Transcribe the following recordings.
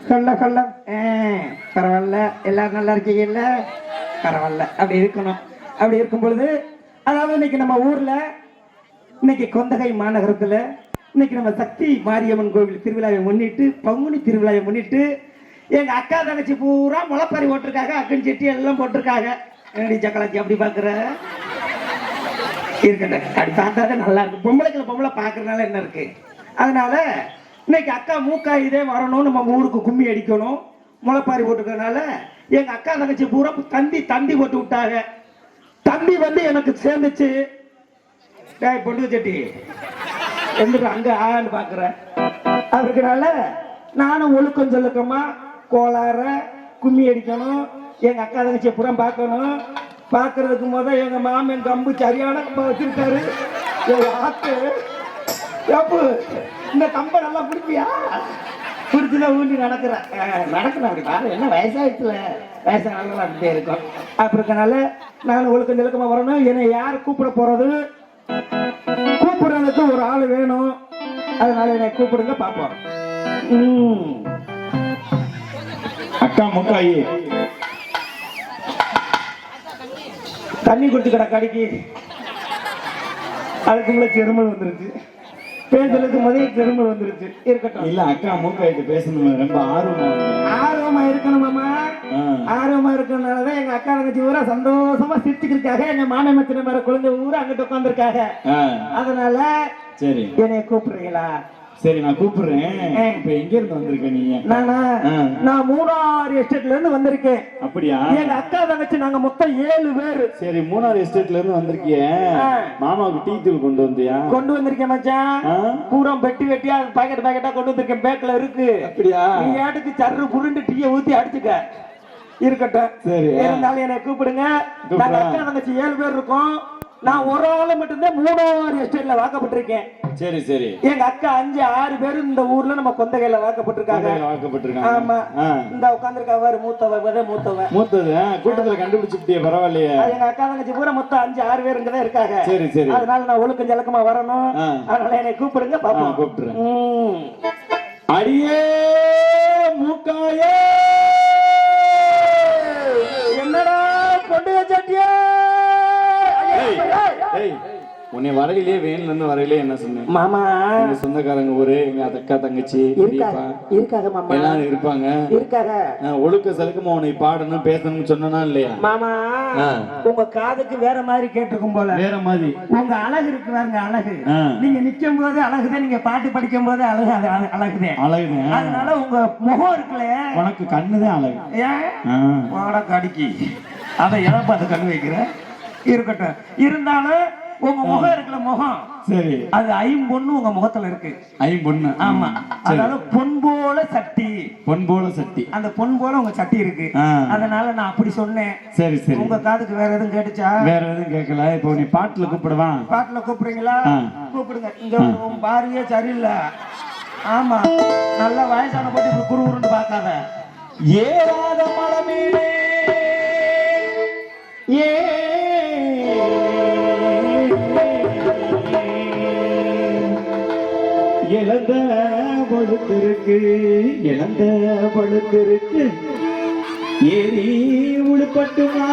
சொல்ல சொல்ல பரவாயில்ல, எல்லாரும் நல்லா இருக்கீங்கல்ல? பரவாயில்ல, அப்படி இருக்கணும். அப்படி இருக்கும் பொழுது அதாவது இன்னைக்கு நம்ம ஊர்ல இன்னைக்கு கொந்தகை மாநகரத்துல இன்னைக்கு நம்ம சக்தி மாரியம்மன் கோவில் திருவிழாவை முன்னிட்டு, பங்குனி திருவிழாவை முன்னிட்டு எங்க அக்கா தங்கச்சி பூரா முளைப்பாரி போட்டிருக்காங்க, அக்கன் செட்டி எல்லாம் போட்டிருக்காங்க. என்னடி சக்கலாச்சி அப்படி பாக்குற? இருக்கட்டும், அப்படி பார்த்தாதான் நல்லா இருக்கு. பொம்பளை பாக்குறதுனால என்ன இருக்கு? அதனால இன்னைக்கு அக்கா மூக்கா இதே வரணும், நம்ம ஊருக்கு கும்மி அடிக்கணும், முளைப்பாரி போட்டுக்கிறதுனால எங்க அக்கா தங்கச்சி பூரா தந்தி போட்டு விட்டாங்க. தம்பி வந்து எனக்கு சேர்ந்துச்சு. டேய் பொண்டு செட்டி எந்த அங்க ஆன்னு பாக்குற? அதுக்குனால நானும் ஒழுக்கம் சொல்லுக்கமா கோளாற கும்மி அடிக்கணும், எங்க அக்கா தங்கச்சி புறம் பார்க்கணும். பார்க்கறதுக்கு முதல் எங்க மாமன் கம்பு சரியான கம்ப வச்சிருக்காரு. ஆத்து இந்த கம்பை நல்லா பிடிப்பியா? பிடிச்சுதான் ஊண்டி நடக்கிறேன். அப்படி பாரு, என்ன வயசாயிடுச்சுல, வயசானாலும் அப்படியே இருக்கும். அப்படி இருக்கனால நானும் ஒழுக்கம் செலுக்கமா வரணும். என்னை யார் கூப்பிட போறது? கூப்பிடுறதுக்கு ஒரு ஆள் வேணும். அதனால என்னை கூப்பிடுங்க பாப்போம். அக்கா முக்காயி தண்ணி குடிச்சுக்கடா கடிக்கு. அதுக்குள்ள செருமல் வந்துருச்சு, பேசுறதுக்கு முதல் செருமல் வந்துருச்சு. இருக்கட்டும். இல்ல அக்கா மூக்காயிட்டு பேசணும், ரொம்ப ஆர்வமா இருக்கணுமாமா. ஆர்வமா இருக்கனாலதான் எங்க அக்கா தங்கச்சி ஊரா சந்தோஷமா சிரிச்சுக்கிருக்காங்க. எங்க மாநிலத்தின மேல குழந்தை ஊரா அங்கிட்டு உட்காந்துருக்காங்க. அதனால சரி என்னைய கூப்பிடுறீங்களா? சரி நான் கூப்பிடுறேன். இப்ப எங்க இருந்து வந்திருக்க நீங்க? நான் மூணாறு எஸ்டேட்ல இருந்து வந்திருக்கேன். அப்படியா? எங்க அக்கா தங்கச்சி நாங்க மொத்தம் 7 பேரு. சரி, மூணாறு எஸ்டேட்ல இருந்து வந்திருக்கிய. மாமாவுக்கு டீ தூள் கொண்டு வந்தியா? கொண்டு வந்திருக்கேன் மச்சான். பூரா வெட்டியா பாக்கெட்டா கொண்டு வந்திருக்கேன். பேக்ல இருக்கு. அப்படியா? நீ ஏட்டுக்கு சர்ரு புருண்டு டீயை ஊத்தி அடிச்சுக்க. இருக்கட்டும். சரி, இருந்தாலும் என்னை கூப்பிடுங்க. நாங்க அக்கா தங்கச்சி 7 பேர் இருக்கோம். நான் ஒரு ஆளு மட்டும்தான் மூணாறு எஸ்டேட்ல வாக்கப்பட்டிருக்கேன். சரி சரி. எங்க அக்கா 5-6 பேரு இந்த ஊர்ல நம்ம கொந்தகையில வாக்கப்பட்டிருக்காங்க. ஆமா, இந்த உட்கார்ந்துருக்காரு மூத்தது கூட்டத்துல கண்டுபிடிச்சுட்டிய. பரவாயில்லையே. எங்க அக்கா தங்கச்சி பூரா மொத்தம் 5-6 பேர் இங்கதான் இருக்காங்க. சரி சரி. அதனால நான் ஒழுக்கம் ஜலக்கமா வரணும். அதனால என்னை கூப்பிடுங்க பாப்போம். கூப்பிடுறேன். அடியே மூக்காயே, என்னடா கொண்டு சட்டியா? உன்னை வரையிலே வேன்ல இருந்து வரையிலே என்ன சொன்னேன் மாமா? எங்க சொந்தக்காரங்க ஊரு, எங்க அக்கா தங்கச்சி இருக்காங்க மாமா. எல்லாரும் இருப்பாங்க. ஒழுக்க சலுக்கமா உன்னை பாடணும் பேசணும்னு சொன்னா இல்லையா மாமா? உங்க காதுக்கு வேற மாதிரி கேட்டிருக்கும் போல. வேற மாதிரி உங்க அழகு இருக்கு பாருங்க, அழகு. நீங்க நிக்கும் போது அழகுதான், நீங்க பாட்டு படிக்கும் போது அழகுதான். அதனால உங்க முகம் இருக்குல்ல, உனக்கு கண்ணுதான் அழகு. ஏன் கடிக்கி அதை எதை பார்த்து கண்ணு வைக்கிற? இருக்கட்டும். இருந்தாலும் உங்க முகம் இருக்குல்ல, முகம் சரி, அது ஐம்பொண்ணு உங்க முகத்துல இருக்கு. ஐம்பொண்ணு? ஆமா. அதாவது பொன் போல சட்டி. பொன் போல சட்டி. அந்த பொன் போல உங்க சட்டி இருக்கு. அதனால நான் அப்படி சொன்னேன். சரி சரி. உங்க காதுக்கு வேற எதுவும் கேட்டுச்சா? வேற எதுவும் கேட்கல. இப்போ நீ பாட்டுல கூப்பிடுவா? பாட்டுல கூப்பிடுறீங்களா? கூப்பிடுங்க. இங்க உன் பாரியே சரியில்லை. ஆமா, நல்ல வயசான போட்டு இப்படி குறுகுறுன்னு பார்க்காத. ஏறாத மலமேலே இழந்த பழுத்திருக்கு, இழந்த பழுத்திருக்கு, ஏறி உழுப்பட்டுமா?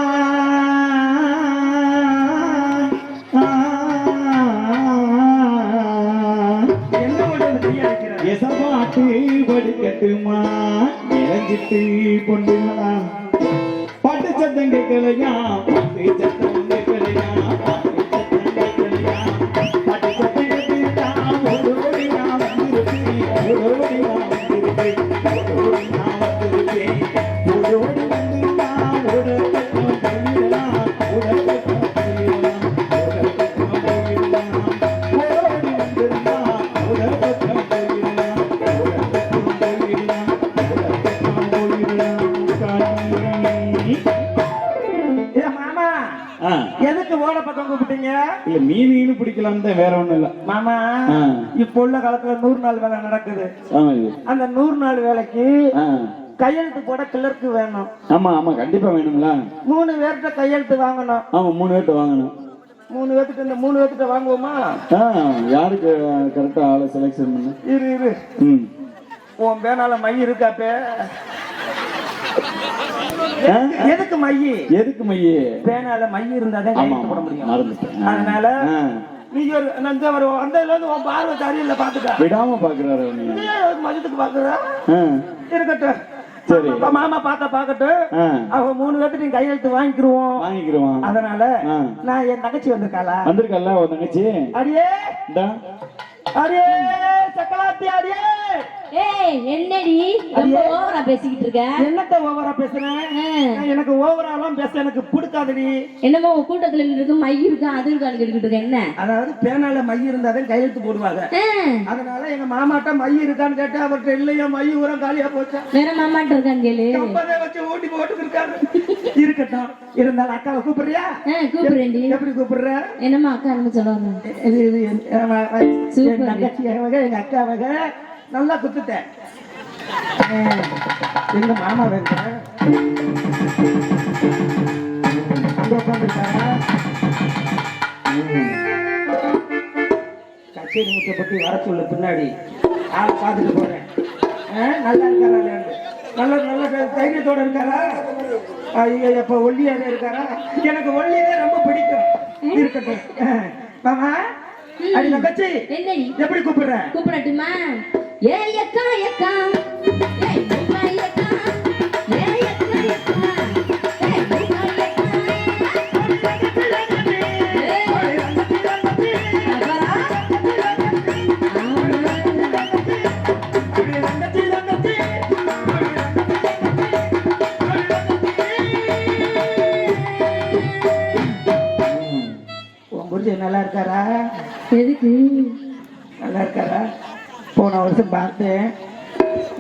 என்ன பண்றது? எசமாட்டு படுக்கட்டுமா? இறஞ்சிட்டு பொண்ணுங்களா? பாட்டு சத்தம் கேட்கலையா? பாட்டு சத்தம் கேட்கலையா? எதுக்கு ஓட பக்கம் கூப்பிட்டீங்க? இல்ல மீன் பிடிக்கலாம் தான், வேற ஒண்ணும் இல்ல மாமா. இப்ப உள்ள காலத்துல 100 நாள் வேலை நடக்குது. அந்த 100 நாள் வேலைக்கு கையெழுத்து போட கிளர்க்கு வேணும். ஆமா ஆமா, கண்டிப்பா வேணும்ல. 3 பேர்கிட்ட கையெழுத்து வாங்கணும். ஆமா, 3 பேர்கிட்ட வாங்கணும். 3 பேர்கிட்ட இந்த 3 பேர்கிட்ட வாங்குவோமா? யாருக்கு கரெக்டா ஆளை செலக்ஷன் பண்ணு. இரு உன் பேனால மை இருக்காப்பே? எதுக்கு மை? எதுக்கு மைய? பேனால மை இருந்தாதான் கையெழுத்து போட முடியும். மறந்துட்டேன். அதனால நீ ஒரு வந்ததுல இருந்து உன் பார்வை சரியில்லை, பாத்துக்க. விடாம பாக்குறாரு மதியத்துக்கு பாக்குற இருக்கட்டும். சரி, மாமா பாக்கட்டும். அவங்க 3 பேர்த்து நீ கையெழுத்து வாங்கிக்கிருவோம். அதனால நான் என் தங்கச்சி வந்திருக்கல உன் தங்கச்சி. அடியே அடியே சக்கலாத்தி அடியே. ஏய் என்னடி ரொம்ப ஓவரா பேசிக்கிட்டு இருக்க? என்னத்த ஓவரா பேசுறேன்? எனக்கு ஓவராலாம் பேச எனக்கு பிடிக்காதடி. என்னமோ கூட்டத்துல இருக்கு மை இருக்கா அது இருக்கான்னு கேட்டுக்கிட்டு இருக்க. என்ன அதாவது பேனால மை இருந்தாதான் கையெழுத்து போடுவாங்க. அதனால எங்க மாமாட்ட மை இருக்கான்னு கேட்டா அவர்கிட்ட இல்லையா, மை ஊரம் காலியா போச்சா. வேற மாமாட்ட இருக்கான்னு கேளு. கம்பதை வச்சு ஓட்டி போட்டு இருக்காரு. இருக்கட்டும், இருந்தாலும் அக்காவை கூப்பிடுறியா? கூப்பிடுறேன்டி. எப்படி கூப்பிடுற? என்னமா அக்கா என்ன சொல்லுவாங்க? எங்க அக்கா வகை நல்லா குத்துட்டேன். எங்க மாமா வேற கச்சேரி முட்டை பத்தி வர சொல்லு, பின்னாடி ஆள் பார்த்துட்டு போறேன். நல்லா இருக்காரா? நல்ல நல்ல தைரியத்தோட இருக்காரா? ஐயோ எப்ப ஒல்லியாக இருக்காரா? எனக்கு ஒல்லியே ரொம்ப பிடிக்கும். இருக்கட்டும் மாமா. அடி தங்கச்சி எப்படி கூப்பிடுற? கூப்பிடட்டுமா? ஏ அக்கா அக்கா ஏய் அக்கா அக்கா ஏய் அக்கா அக்கா ஏய் அக்கா நல்லா இருக்காரா? எதுக்கு நல்லா இருக்காரா? போன வருஷம் பார்த்தேன்,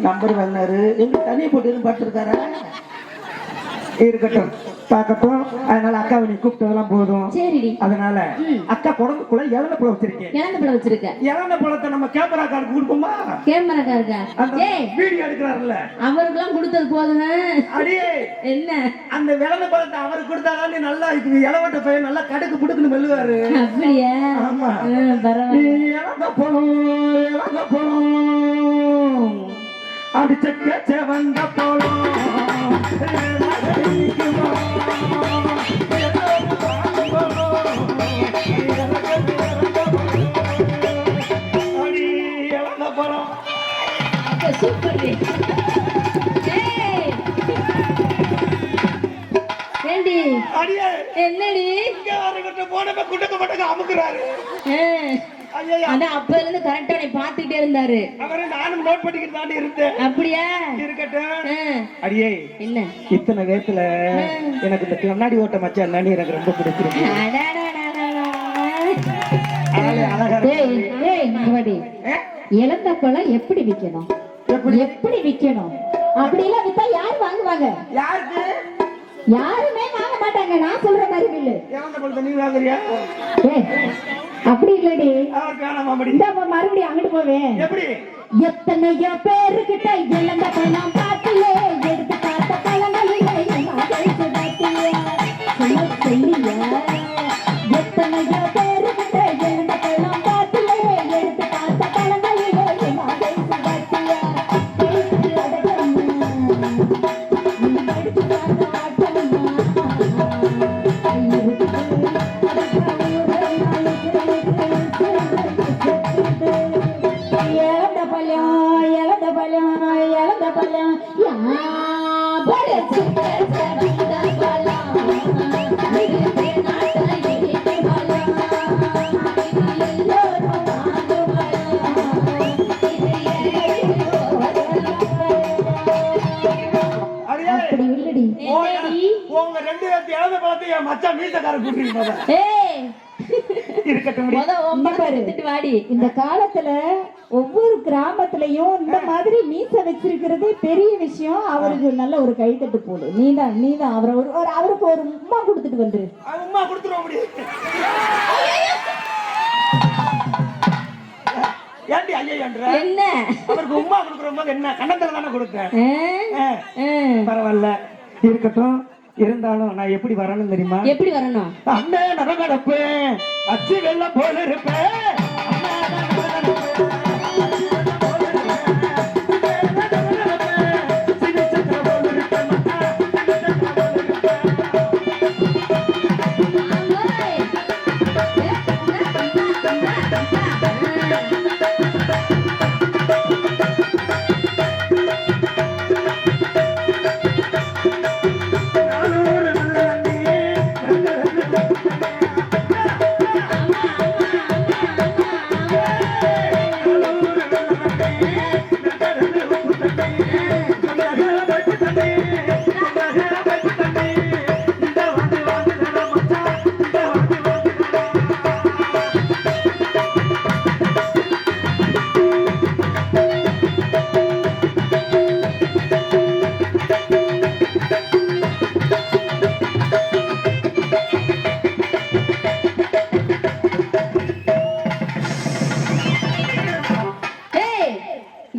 நம்பர் வந்தாரு. எங்க தனியை போட்டு பார்த்துருக்காரா? இருக்கட்டும், பார்க்கட்டும். அதனால அக்காவை நீ கூப்பிட்டதெல்லாம் போதும். சரிடி. அதனால அக்கா குடம்புக்குள்ள இழந்த பழம் வச்சிருக்கேன். இழந்த பழம் வச்சிருக்கேன். இழந்த பழத்தை நம்ம கேமராக்காருக்கு கொடுப்போமா? கேமராக்காருக்கா? வீடியோ எடுக்கிறாருல்ல, அவருக்கெல்லாம் கொடுத்தது போதுங்க. அடியே என்ன அந்த இழந்த பழத்தை அவருக்கு கொடுத்தாதான் நீ நல்லா இளவட்ட பையன் நல்லா கடுக்கு புடுக்குன்னு மெல்லுவாரு. அப்படியா? ஆமா, பரவாயில்ல. இழந்த பழம் இழந்த பழம் அடிச்ச வந்த பழம் என்னடி அப்ப இருந்து கரெக்டா நீ பாத்துக்கிட்டே இருந்தாரு. நானும் நோட் பண்ணிக்கிட்டு தாண்டி இருந்தேன். அப்படியா? இருக்கட்டும். அடியே என்ன இத்தனை நேரத்துல எனக்கு இந்த கண்ணாடி ஓட்ட மச்சான் அண்ணாடி எனக்கு ரொம்ப பிடிச்சிருக்கு. இழந்த பழம் எப்படி விக்கணும், எப்படி விக்கணும்? அப்படி எல்லாம் வித்தா யாரு வாங்குவாங்க? யாருக்கு? யாருமே வாங்க மாட்டாங்க. நான் சொல்ற மாதிரி பில்லு. இழந்த பழத்தை நீ வாங்குறியா? அப்படி இல்லடி, மறுபடியும் அங்கிட்டு போவேன். எப்படி? எத்தனையோ பேருக்கிட்ட இழந்த பழம் பாத்தியே, எடுத்து பார்த்த பழங்களிலே எத்தனையோ பேருக்கிட்ட இழந்த பழம் பாத்தியே, எடுத்து பார்த்த பழங்களிலே இந்த காலத்துல ஒவ்வொரு கிராமத்திலையும் இந்த மாதிரி மீச வச்சிருக்கிறது பெரிய விஷயம். அவருக்கு நல்ல ஒரு கைத்தட்டு போடு. நீதான் அவருக்கு ஒரு உமா கொடுத்துட்டு வந்துரு. உமா கொடுத்துருவோம் முடியும். என்ன அவருக்கு உமா கொடுக்குற போது என்ன கண்ணத்துல தானே கொடுத்தேன். பரவாயில்ல, இருக்கட்டும். இருந்தாலும் நான் எப்படி வரணும் தெரியுமா? எப்படி வரணும்? அண்ணன் நடப்பேன், அச்சு வெள்ளம் போல இருப்பேன்.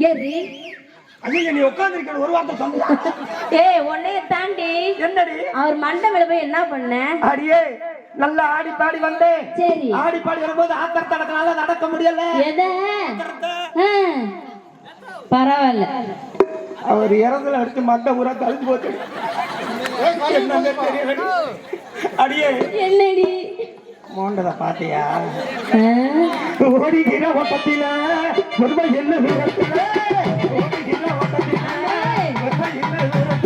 ஏறி ஐயா நீ உட்கார்ந்திருக்க ஒரு வார்த்தை சொல்லுங்க. ஏய் உன்னைய தாண்டி என்னடி அவர் மண்டை மேல போய் என்ன பண்ண? அடியே நல்லா ஆடி பாடி வந்தேன். சரி ஆடி பாடி வரும்போது ஆத்தர் தடக்கனால நடக்க முடியல. எத பரவாயில்ல. அவர் இறந்துல அடிச்சு மண்டை ஊரா கழிஞ்சு போச்சு. என்னன்னே தெரியலடி. அடியே என்னடி மோண்டத பாத்தியா? ஓடிக்கிற ஓட்டத்தில ஒருமை என்ன வீரத்தில ஓடிக்கிற ஓட்டத்தில ஒருமை என்ன வீரத்தில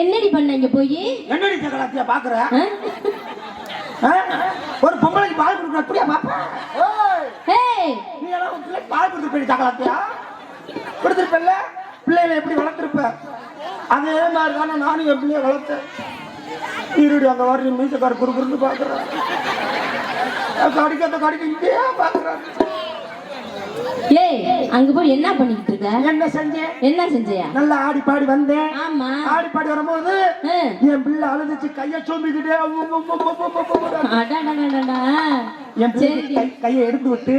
என்னடி பண்ண இங்க போய்? என்னடி சகலாத்தியா பாக்குற? ஒரு பொம்பளைக்கு பால் கொடுக்குற அப்படியா பாப்பா? ஏய் நீ எல்லாம் ஒரு பிள்ளைக்கு பால் கொடுத்துருப்ப சகலாத்தியா? கொடுத்துருப்பல்ல? பிள்ளைகளை எப்படி வளர்த்துருப்ப? அதே மாதிரி தானே நானும் என் பிள்ளைய வளர்த்தேன். இருடி அங்க வர மீசக்கார குறுக்குறுன்னு பாக்குறேன். கடிக்க இங்கே பாக்குறேன். ஏய் அங்க போய் என்ன பண்ணிட்டு இருக்க? என்ன செஞ்சேன்? என்ன செஞ்சியா? நல்லா ஆடி பாடி வந்தேன். ஆமா ஆடி பாடி வரும்போது என் பிள்ளை அழுதுச்சு கைய சோம்பிக்கிட்டே அடடடடடா. என் பிள்ளை கையை எடுத்து விட்டு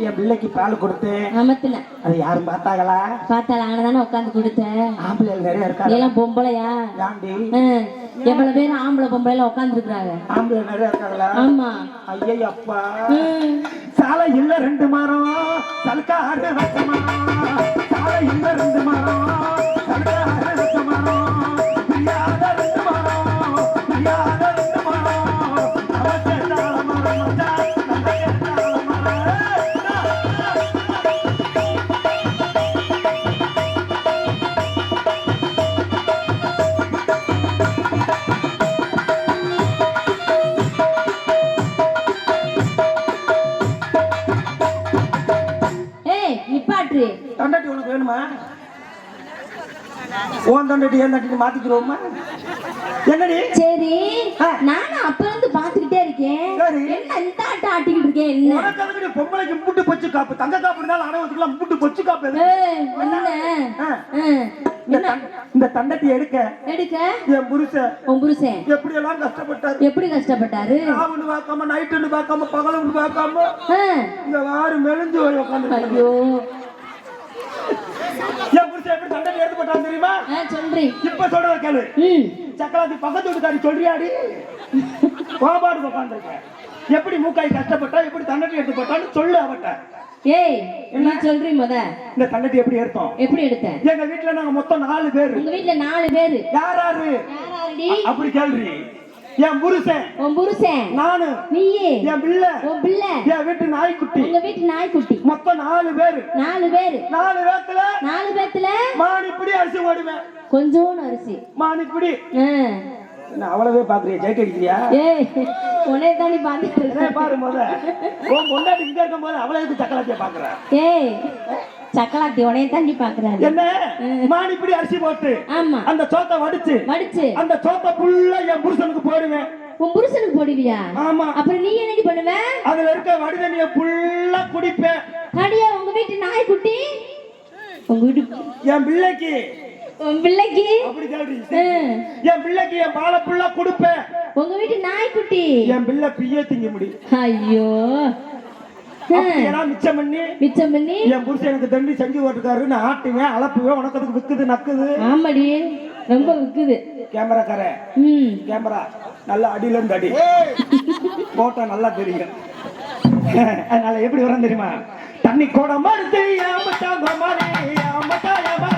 என் பிள்ளைக்கு பால் கொடுத்தேன். ஆமத்துல அது யாரும் பார்த்தாங்களா? பார்த்தால அங்கதானே உட்காந்து கொடுத்தேன். ஆம்பளைகள் நிறைய இருக்காங்க. எல்லாம் பொம்பளையா? ஏண்டி எவ்வளவு பேர் ஆம்பளை பொம்பளை எல்லாம் உட்காந்து இருக்காங்க. ஆம்பளை நிறைய இருக்காங்களா? ஆமா. ஐயா அப்பா சாலை இல்ல 2 மரம் சல்காடு வச்ச மரம். சாலை இல்ல 2 மரம் சல்காடு வச்ச மரம். பிரியாத 2 மரம் பிரியாத 2 மரம். அவசேதால மரம் மச்சான் அவசேதால மரம். நிப்பாட்டு. தொண்டாட்டி உனக்கு வேணுமா? ஓன் தொண்டாட்டி ஏன் தட்டி மாத்திக்கிறோமா? என்னடி? சரி நானும் அப்ப இருந்து பாத்துக்கிட்டே இருக்கேன். என்ன இந்த ஆட்ட ஆட்டிக்கிட்டு இருக்கேன்? என்ன உனக்கு அதுக்கு பொம்பளைக்கு முட்டு பொச்சு காப்பு தங்க காப்பு இருந்தாலும் அடவத்துக்குலாம் முட்டு பொச்சு காப்பு. இந்த தண்டட்டி எடுக்க என் புருஷன் உன் புருஷன் எப்படி எல்லாம் கஷ்டப்பட்டாரு. எப்படி கஷ்டப்பட்டாரு? ராவுன்னு பார்க்காம நைட்டுன்னு பார்க்காம பகலுன்னு பார்க்காம இந்த வாரு மெலிஞ்சு போய் உட்காந்து. ஐயோ என் புருஷன் எப்படி தண்டட்டி எடுத்து போட்டான்னு தெரியுமா? சொல்றேன் இப்ப சொல்றத கேளு. சக்கராத்தி பக்கத்து வீட்டுக்காரி சொல்றியாடி? கோபாடு உட்காந்துருக்க. எப்படி மூக்காய் கஷ்டப்பட்டா எப்படி தண்டட்டி எடுத்து போட்டான்னு சொல்லு அவட்ட. ஏய் என்ன சொல்றீ முத? இந்த தண்டட்டி எப்படி எடுத்தோம்? எப்படி எடுத்த? எங்க வீட்டுல நாங்க மொத்தம் 4 பேர். உங்க வீட்டுல 4 பேர்? யார் யாரு? அப்படி கேள்வி. என் புருஷன் உன் புருஷன் நானு நீயே என் பிள்ளை உன் பிள்ளை என் வீட்டு நாய்க்குட்டி. உங்க வீட்டு நாய்க்குட்டி. மொத்தம் 4 பேர். 4 பேர். 4 பேத்துல மானிப்படி அரிசி ஓடுவேன். கொஞ்சோண்டு அரிசி மானிப்படி. நான் அவ்வளவே பாக்குறியா? ஜெயிக்க அடிக்கிறியா? ஏய் உனே தானி பாத்துட்டு பாரு முத உன் பொண்டாட்டி இங்க இருக்கும் போது அவ்வளவுக்கு சக்கலாத்திய பாக்குற. ஏய் சக்கலாத்தி உனே தாண்டி பாக்குறாரு. என்ன மானிப்படி அரிசி போட்டு ஆமா அந்த சோத்தை வடிச்சு அந்த சோத்தை ஃபுல்லா என் புருஷனுக்கு போடுவேன். உன் புருஷனுக்கு போடுவியா? ஆமா. அப்புறம் நீ என்ன பண்ணுவ? அதுல இருக்க வடிதண்ணிய ஃபுல்லா குடிப்பேன். அடியே உங்க வீட்டு நாய்க்குட்டி உங்க வீட்டு என் பிள்ளைக்கு உன் பிள்ளைக்கு அப்படி கேள்வி. என் பிள்ளைக்கு என் பாலை ஃபுல்லா கொடுப்பேன். உங்க வீட்டு நாய்க்குட்டி என் பிள்ளை பிய திங்க முடியும். ஐயோ மிச்சம் பண்ணி என் புருஷன் எனக்கு தண்டி செஞ்சு போட்டுருக்காரு. நான் ஆட்டுவேன் அளப்புவேன். உனக்கு அதுக்கு விக்குது நக்குது. ஆமாடி ரொம்ப விக்குது. கேமராக்கார கேமரா நல்லா அடியில இருந்து அடி போட்டா நல்லா தெரியும். அதனால எப்படி வரும் தெரியுமா? தண்ணி கோட மறுத்து ஏமட்டா கோமாரி ஏமட்டா ஏமா